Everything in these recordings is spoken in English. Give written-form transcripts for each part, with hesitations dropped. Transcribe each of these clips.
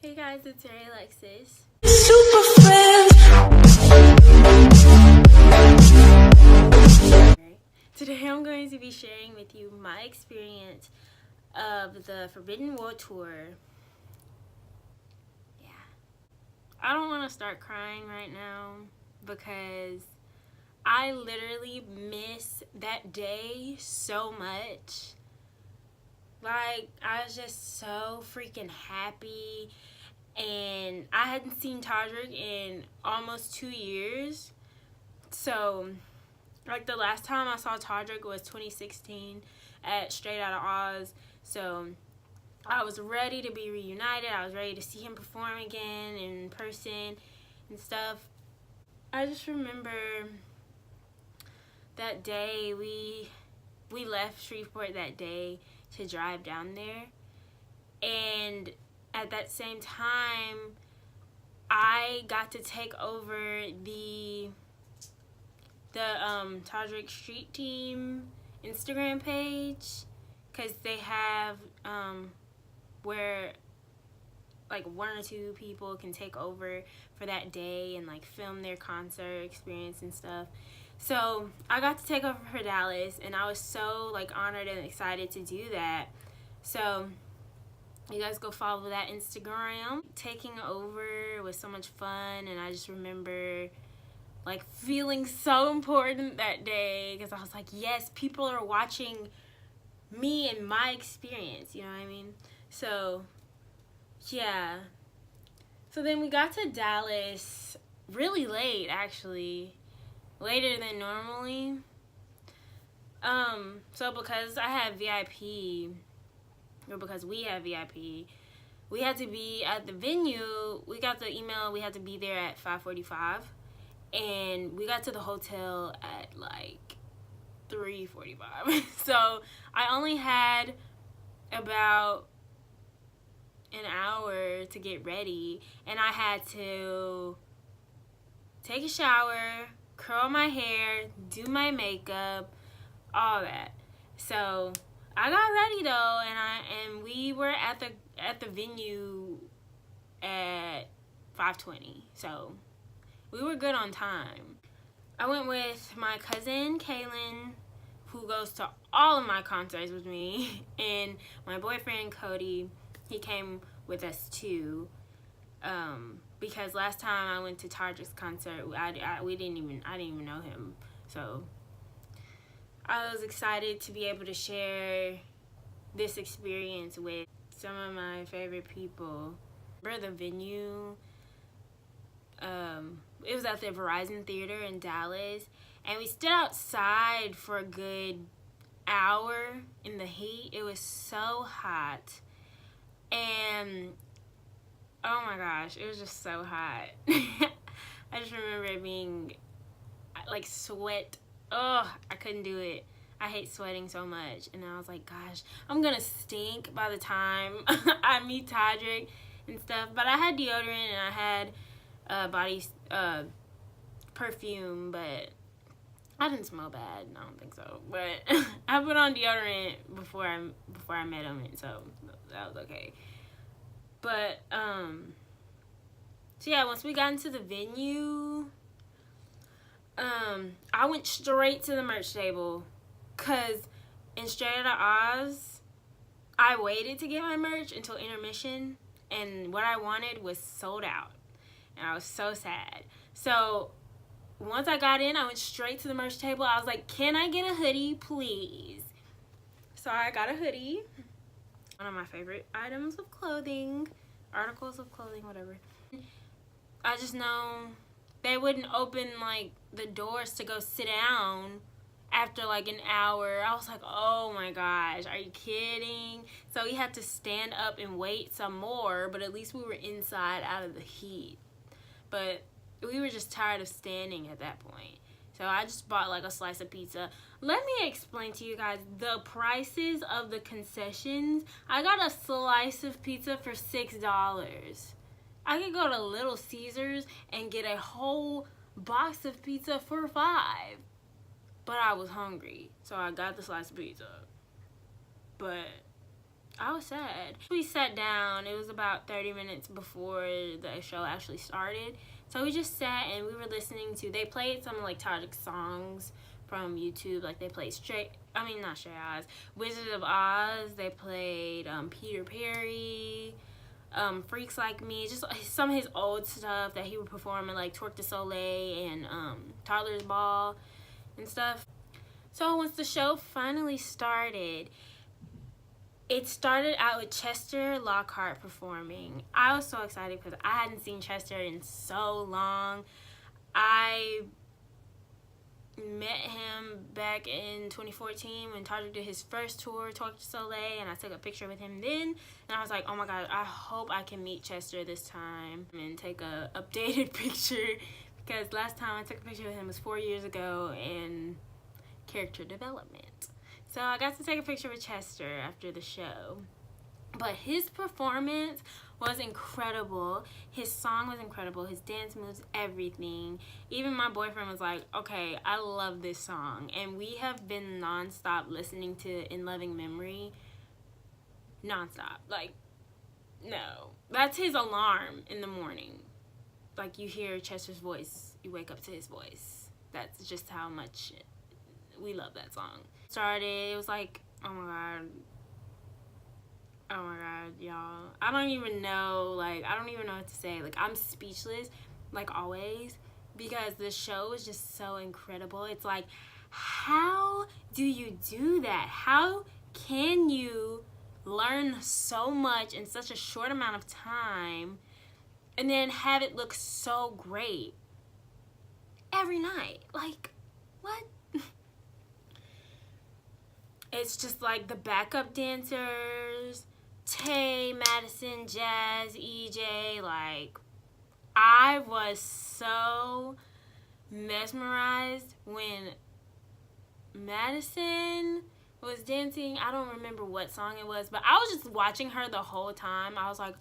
Hey guys, it's Ray Alexis. Super friends. Today I'm going to be sharing with you my experience of the Forbidden World Tour. Yeah. I don't want to start crying right now because I literally miss that day so much. Like, I was just so freaking happy. And I hadn't seen Todrick in almost 2 years. So, like, the last time I saw Todrick was 2016 at Straight Outta Oz. So, I was ready to be reunited. I was ready to see him perform again in person and stuff. I just remember that day we left Shreveport that day to drive down there. And at that same time, I got to take over the Todrick Street Team Instagram page, because they have where like 1 or 2 people can take over for that day and like film their concert experience and stuff. So I got to take over for Dallas, and I was so like honored and excited to do that. So you guys go follow that Instagram. Taking over was so much fun, and I just remember like feeling so important that day because I was like, yes, people are watching me and my experience, you know what I mean? So, yeah. So then we got to Dallas really late, actually. Later than normally. So because I had VIP, or because we had VIP, we had to be at the venue. We got the email we had to be there at 5:45, and we got to the hotel at like 3:45. So I only had about an hour to get ready, and I had to take a shower, curl my hair, do my makeup, all that. So I got ready though, and we were at the venue at 5:20. So we were good on time. I went with my cousin Kaylin, who goes to all of my concerts with me, and my boyfriend Cody. He came with us too, because last time I went to Todrick's concert, I didn't even know him. So I was excited to be able to share this experience with some of my favorite people. The venue, it was at the Verizon Theater in Dallas, and we stood outside for a good hour in the heat. It was so hot, and oh my gosh, it was just so hot. I just remember it being like sweat. Oh, I couldn't do it. I hate sweating so much. And I was like, gosh, I'm gonna stink by the time I meet Todrick and stuff. But I had deodorant and I had body perfume, but I didn't smell bad. I don't think so. But I put on deodorant before I met him, and so that was okay. But so yeah, once we got into the venue, I went straight to the merch table, cause in Straight Outta Oz, I waited to get my merch until intermission, and what I wanted was sold out, and I was so sad. So once I got in, I went straight to the merch table. I was like, can I get a hoodie, please? So I got a hoodie. One of my favorite items of clothing, articles of clothing, whatever. I just know they wouldn't open like the doors to go sit down after like an hour. I was like, oh my gosh, are you kidding? So we had to stand up and wait some more, but at least we were inside out of the heat. But we were just tired of standing at that point. So I just bought like a slice of pizza. Let me explain to you guys the prices of the concessions. I got a slice of pizza for $6. I could go to Little Caesars and get a whole box of pizza for $5. But I was hungry, so I got the slice of pizza. But I was sad. We sat down. It was about 30 minutes before the show actually started. So we just sat and we were listening to, they played some like Todrick songs from YouTube. Like they played not Straight Eyes, Wizard of Oz. They played Peter Perry, Freaks Like Me, just some of his old stuff that he would perform in like Torque du Soleil and Toddler's Ball and stuff. So once the show finally started, it started out with Chester Lockhart performing. I was so excited because I hadn't seen Chester in so long. I met him back in 2014 when Todrick did his first tour, Torque du Soleil, and I took a picture with him then. And I was like, oh my God, I hope I can meet Chester this time and take a updated picture, because last time I took a picture with him was 4 years ago and character development. So I got to take a picture with Chester after the show. But his performance was incredible. His song was incredible. His dance moves, everything. Even my boyfriend was like, okay, I love this song. And we have been nonstop listening to In Loving Memory. Nonstop. Like, no. That's his alarm in the morning. Like, you hear Chester's voice, you wake up to his voice. That's just how much we love that song. Started, it was like, oh my God, y'all. I don't even know what to say. Like, I'm speechless, like always, because the show is just so incredible. It's like, how do you do that? How can you learn so much in such a short amount of time and then have it look so great every night? Like, what? It's just like the backup dancers, Tay, Madison, Jazz, EJ, like, I was so mesmerized when Madison was dancing. I don't remember what song it was, but I was just watching her the whole time. I was like,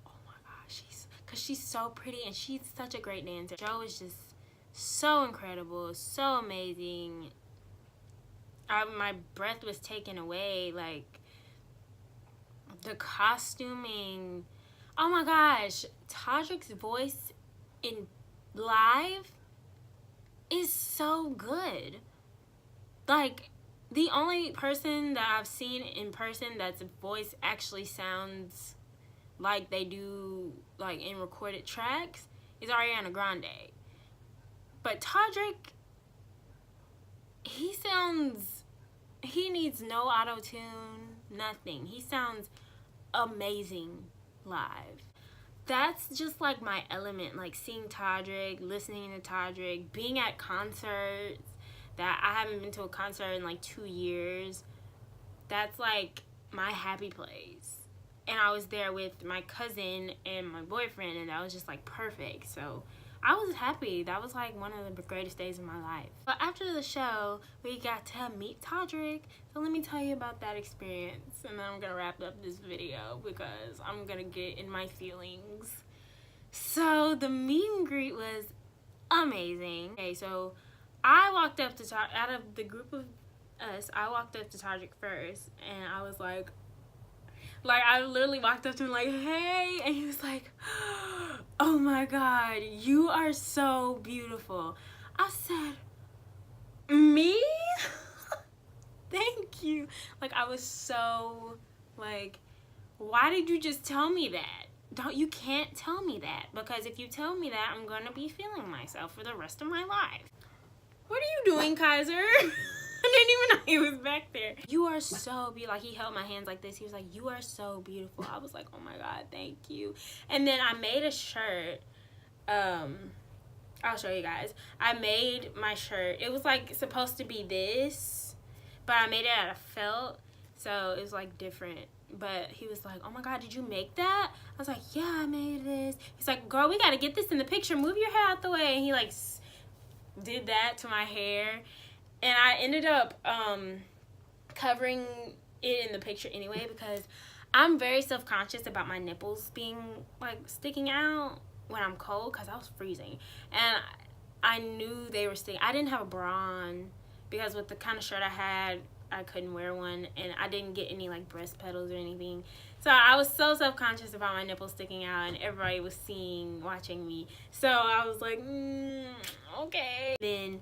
oh my gosh, because she's so pretty and she's such a great dancer. Joe is just so incredible, so amazing. My breath was taken away. Like, the costuming. Oh my gosh, Todrick's voice in live is so good. Like, the only person that I've seen in person that's voice actually sounds like they do like in recorded tracks is Ariana Grande. But Todrick, he needs no auto-tune, nothing. He sounds amazing live. That's just like my element, like seeing Todrick, listening to Todrick, being at concerts that I haven't been to a concert in like 2 years. That's like my happy place. And I was there with my cousin and my boyfriend, and that was just like perfect. So I was happy. That was like one of the greatest days of my life. But after the show, we got to meet Todrick. So let me tell you about that experience. And then I'm going to wrap up this video because I'm going to get in my feelings. So the meet and greet was amazing. Okay, so I walked up to out of the group of us, I walked up to Todrick first. And I was like I literally walked up to him like, hey, and he was like, oh my God, you are so beautiful. I said, me? Thank you. Like, I was so like, why did you just tell me that? You can't tell me that, because if you tell me that, I'm gonna be feeling myself for the rest of my life. What are you doing, Kaiser? I didn't even know he was back there. You are so beautiful. Like, he held my hands like this. He was like, you are so beautiful. I was like, oh my God, thank you. And then I made a shirt. I'll show you guys. I made my shirt. It was like supposed to be this, but I made it out of felt. So it was like different. But he was like, oh my God, did you make that? I was like, yeah, I made this. He's like, girl, we got to get this in the picture. Move your hair out the way. And he like did that to my hair. And I ended up covering it in the picture anyway, because I'm very self-conscious about my nipples being like sticking out when I'm cold, because I was freezing. And I knew they were sticking. I didn't have a bra on because with the kind of shirt I had, I couldn't wear one, and I didn't get any like breast pedals or anything. So I was so self-conscious about my nipples sticking out, and everybody was watching me. So I was like, okay. Then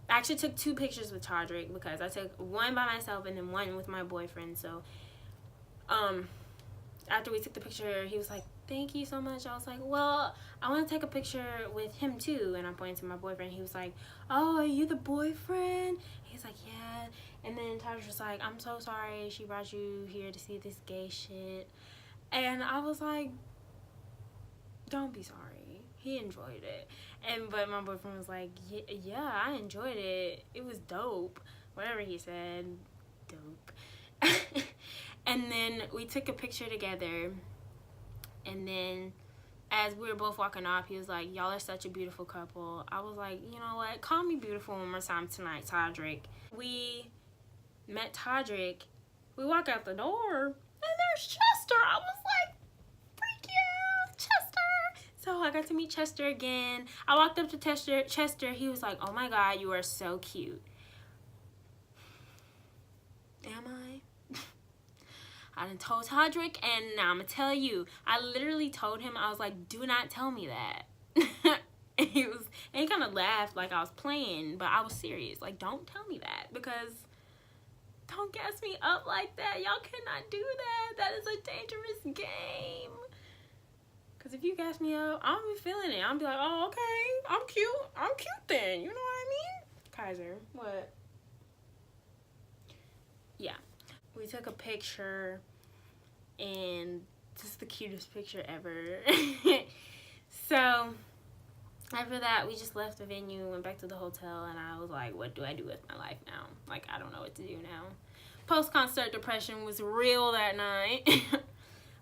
I actually took 2 pictures with Todrick, because I took one by myself and then one with my boyfriend. So after we took the picture, he was like, thank you so much. I was like, well, I want to take a picture with him too. And I pointed to my boyfriend. He was like, oh, are you the boyfriend? He's like, yeah. And then Todrick was like, I'm so sorry she brought you here to see this gay shit. And I was like, don't be sorry. He enjoyed it. But my boyfriend was like, yeah, I enjoyed it. It was dope. Whatever he said, dope. And then we took a picture together. And then as we were both walking off, he was like, y'all are such a beautiful couple. I was like, you know what? Call me beautiful one more time tonight, Todrick. We met Todrick. We walk out the door, and there's Chester. I was like, freak yeah, Chester. So I got to meet Chester again. I walked up to Chester. He was like, oh my God, you are so cute. Am I? I done told Todrick, and now I'm gonna tell you. I literally told him, I was like, do not tell me that. And he kind of laughed like I was playing, but I was serious. Like, don't tell me that, because don't gas me up like that. Y'all cannot do that. That is a dangerous game. Because if you gas me up, I'll be feeling it. I'll be like, oh, okay, I'm cute. I'm cute then. You know what I mean? Kaiser, what? Yeah. We took a picture, and this is the cutest picture ever. So after that, we just left the venue, went back to the hotel, and I was like, what do I do with my life now? Like, I don't know what to do now. Post-concert depression was real that night.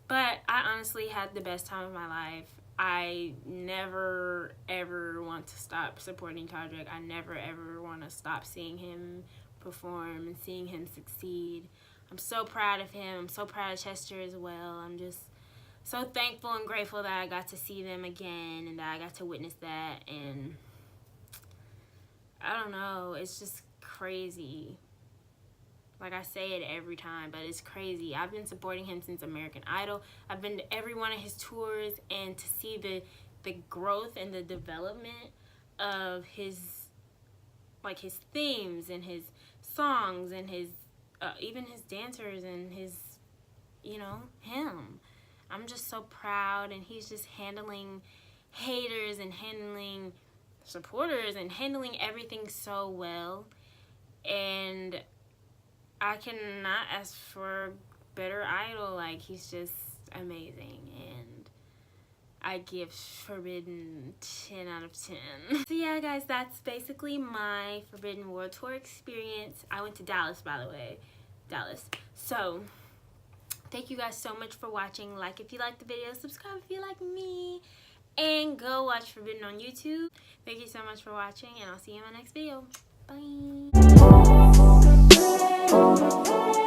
But I honestly had the best time of my life. I never, ever want to stop supporting Todrick. I never, ever want to stop seeing him perform and seeing him succeed. I'm so proud of him. I'm so proud of Chester as well. I'm just so thankful and grateful that I got to see them again and that I got to witness that. And I don't know, it's just crazy. Like, I say it every time, but it's crazy. I've been supporting him since American Idol. I've been to every one of his tours, and to see the growth and the development of his themes and his songs and his even his dancers and his, him. I'm just so proud, and he's just handling haters and handling supporters and handling everything so well. And I cannot ask for a better idol. Like, he's just amazing, and I give Forbidden 10 out of 10. So yeah, guys, that's basically my Forbidden World Tour experience. I went to Dallas, by the way. Dallas. So thank you guys so much for watching. Like if you like the video, subscribe if you like me, and go watch Forbidden on YouTube. Thank you so much for watching, and I'll see you in my next video. Bye.